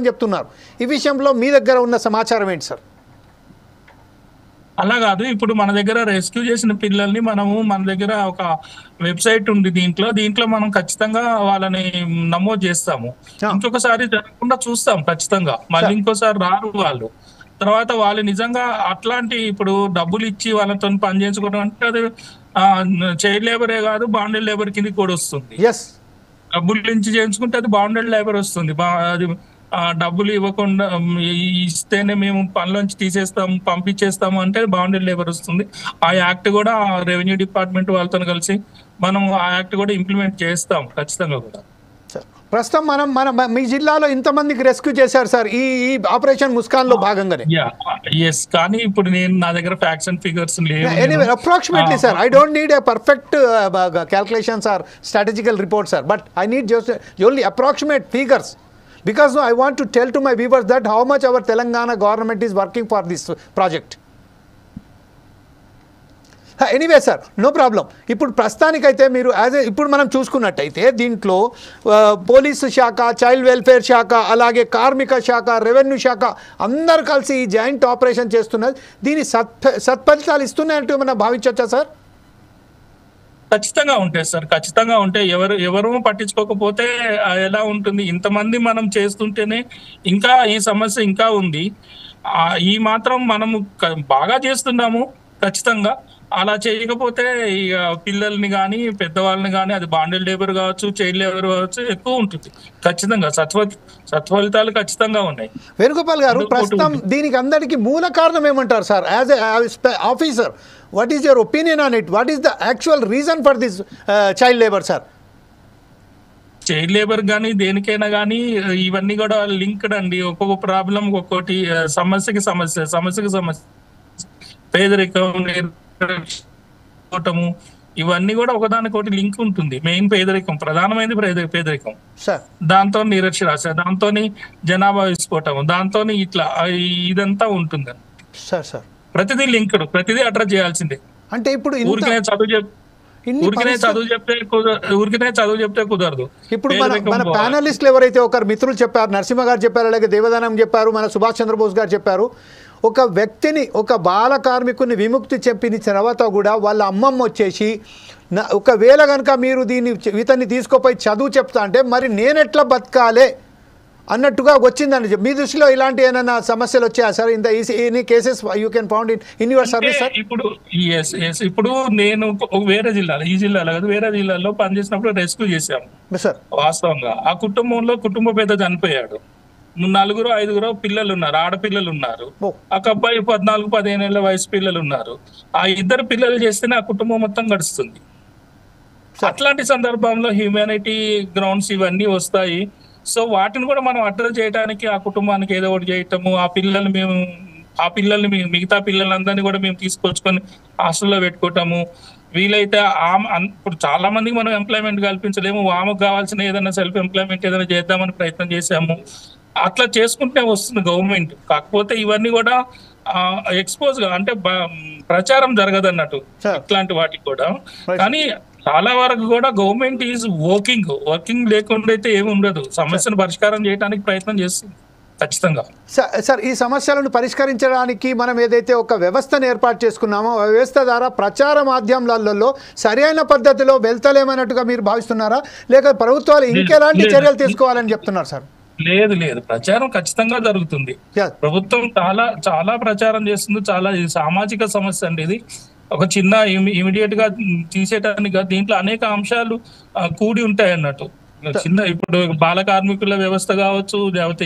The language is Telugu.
చెప్తున్నారు. ఈ విషయంలో మీ దగ్గర ఉన్న సమాచారం ఏంటి సార్? అలా కాదు. ఇప్పుడు మన దగ్గర రెస్క్యూ చేసిన పిల్లల్ని మన దగ్గర ఒక వెబ్‌సైట్ ఉంది దీంట్లో మనం ఖచ్చితంగా వాళ్ళని నమోదు చేస్తాము. ఇంకొకసారి జరగకుండా చూస్తాం ఖచ్చితంగా. మళ్ళీ ఇంకోసారి రారు వాళ్ళు. తర్వాత వాళ్ళు నిజంగా అట్లాంటి ఇప్పుడు డబ్బులిచ్చి వాళ్ళతోని పని చేయించుకోవడం అంటే అది చైల్డ్ లేబరే కాదు, బాండెడ్ లేబర్ కిందకి కూడా వస్తుంది. డబ్బులిచ్చి చేయించుకుంటే అది బాండెడ్ లేబర్ వస్తుంది. అది డబ్బులు ఇవ్వకుండా ఇస్తేనే మేము పనిలోంచి తీసేస్తాము, పంపించేస్తాము అంటే బాండెడ్ లేబర్ వస్తుంది. ఆ యాక్ట్ కూడా రెవెన్యూ డిపార్ట్మెంట్ వాళ్ళతో కలిసి మనం ఆ యాక్ట్ కూడా ఇంప్లిమెంట్ చేస్తాం ఖచ్చితంగా కూడా. ప్రస్తుతం మనం మీ జిల్లాలో ఇంతమందికి రెస్క్యూ చేశారు సార్ ఈ ఆపరేషన్ ముస్కాన్ లో భాగంగానే. yes కానీ ఇప్పుడు నా దగ్గర ఫ్యాక్ట్స్ అండ్ ఫిగర్స్ లేవు. Anyway, approximately sir, I don't need a perfect calculations or strategical report sir, but I need just only approximate figures, because I want to tell to my viewers that how much our Telangana government is working for this project. Anyway sir, no problem. ఇప్పుడు ప్రస్తుతానికైతే మీరు ఇప్పుడు మనం చూసుకున్నట్టయితే దీంట్లో పోలీసు శాఖ, చైల్డ్ వెల్ఫేర్ శాఖ, అలాగే కార్మిక శాఖ, రెవెన్యూ శాఖ అందరు కలిసి ఈ జాయింట్ ఆపరేషన్ చేస్తున్నారు. దీని సత్ఫలితాలు ఇస్తున్నాయంటూ మనం భావించవచ్చా సార్? ఖచ్చితంగా ఉంటాయి సార్, ఖచ్చితంగా ఉంటాయి. ఎవరు పట్టించుకోకపోతే ఎలా ఉంటుంది? ఇంతమంది మనం చేస్తుంటేనే ఇంకా ఈ సమస్య ఇంకా ఉంది. ఈ మాత్రం మనము బాగా చేస్తున్నాము ఖచ్చితంగా. అలా చేయకపోతే ఇక పిల్లల్ని కానీ పెద్దవాళ్ళని కానీ అది బాండెడ్ లేబర్ కావచ్చు, చైల్డ్ లేబర్ కావచ్చు ఎక్కువ ఉంటుంది. ఖచ్చితంగా సత్ఫలితాలు ఖచ్చితంగా ఉన్నాయి. వేణుగోపాల్ గారు, ప్రస్తుతం దీనికి అందరికీ మూల కారణం ఏమంటారు sir? As a officer, what is your opinion on it? What is the actual reason for this child labour sir? Child labour కానీ దేనికైనా కానీ ఇవన్నీ కూడా లింక్డ్ అండి. ఒక్కొక్క ప్రాబ్లం ఒక్కొక్కటి, సమస్యకి సమస్య పేదరికం, ఇవన్నీ కూడా ఒకదానికొకటి లింక్ ఉంటుంది. మెయిన్ పేదరికం, ప్రధానమైనది పేదరికం, దాంతో నిరక్షరాస్యత, దాంతో జనాభా విస్ఫోటం, దాంతో ఇట్లా ఇదంతా ఉంటుంది. ప్రతిదీ లింక్డ్, ప్రతిదీ అడ్రస్ చేయాల్సిందే. అంటే ఇప్పుడు ఊరికే చదువు చెప్తే కుదరదు. ఇప్పుడు మన ప్యానలిస్టులు ఎవరైతే ఒకరు మిత్రులు చెప్పారు, నరసింహ గారు చెప్పారు, అలాగే దేవదానం చెప్పారు, మన సుభాష్ చంద్రబోస్ గారు చెప్పారు, ఒక వ్యక్తిని, ఒక బాల కార్మికుని విముక్తి చెప్పిన తర్వాత కూడా వాళ్ళ అమ్మమ్మ వచ్చేసి ఒకవేళ కనుక మీరు ఇతన్ని తీసుకుపోయి చదువు చెప్తా అంటే మరి నేనెట్లా బతకాలే అన్నట్టుగా వచ్చిందని మీ దృష్టిలో ఇలాంటి ఏమైనా సమస్యలు వచ్చాయా sir? Any cases you can found in your service sir? ఇప్పుడు నేను వేరే జిల్లాలో, ఈ జిల్లాలో కాదు వేరే జిల్లాలో పనిచేసినప్పుడు రెస్క్యూ చేశాము సార్. వాస్తవంగా ఆ కుటుంబ పెద్ద చనిపోయాడు. 4-5 పిల్లలు ఉన్నారు, ఆడపిల్లలు ఉన్నారు. ఒక అబ్బాయి 14-15 ఏళ్ల వయసు పిల్లలు ఉన్నారు. ఆ 2 పిల్లలు చేస్తేనే ఆ కుటుంబం మొత్తం గడుస్తుంది. అట్లాంటి సందర్భంలో హ్యూమానిటీ గ్రౌండ్స్ ఇవన్నీ వస్తాయి. సో వాటిని కూడా మనం అడ్రస్ చేయడానికి ఆ కుటుంబానికి ఏదో ఒకటి చేయటము, మిగతా పిల్లలందరినీ కూడా మేము తీసుకొచ్చుకొని హాస్టల్లో పెట్టుకోవటము. వీలైతే ఇప్పుడు చాలా మందికి మనం ఎంప్లాయ్మెంట్ కల్పించలేము, ఆమెకు కావాల్సిన ఏదైనా సెల్ఫ్ ఎంప్లాయ్మెంట్ ఏదైనా చేద్దామని ప్రయత్నం చేశాము. అట్లా చేసుకుంటే వస్తుంది గవర్నమెంట్. కాకపోతే ఇవన్నీ కూడా ఎక్స్పోజ్ గా, అంటే ప్రచారం జరగదు అన్నట్టు ఇట్లాంటి వాటికి కూడా. కానీ చాలా వరకు కూడా గవర్నమెంట్ ఈజ్ వర్కింగ్ లేకుండా అయితే ఏమి ఉండదు. సమస్యను పరిష్కారం చేయడానికి ప్రయత్నం చేస్తుంది ఖచ్చితంగా. సార్, ఈ సమస్యలను పరిష్కరించడానికి మనం ఏదైతే ఒక వ్యవస్థను ఏర్పాటు చేసుకున్నామో ఆ వ్యవస్థ ద్వారా ప్రచార మాధ్యమాలలో సరైన పద్ధతిలో వెళ్తలేమన్నట్టుగా మీరు భావిస్తున్నారా, లేక ప్రభుత్వాలు ఇంకెలాంటి చర్యలు తీసుకోవాలని చెప్తున్నారు సార్? లేదు, ప్రచారం ఖచ్చితంగా జరుగుతుంది. ప్రభుత్వం చాలా ప్రచారం చేస్తుంది. చాలా సామాజిక సమస్య అండి ఇది. ఒక చిన్న ఇమీడియట్ గా తీసేయడానికి దీంట్లో అనేక అంశాలు కూడి ఉంటాయి అన్నట్టు. ఇప్పుడు బాల కార్మికుల వ్యవస్థ కావచ్చు, లేకపోతే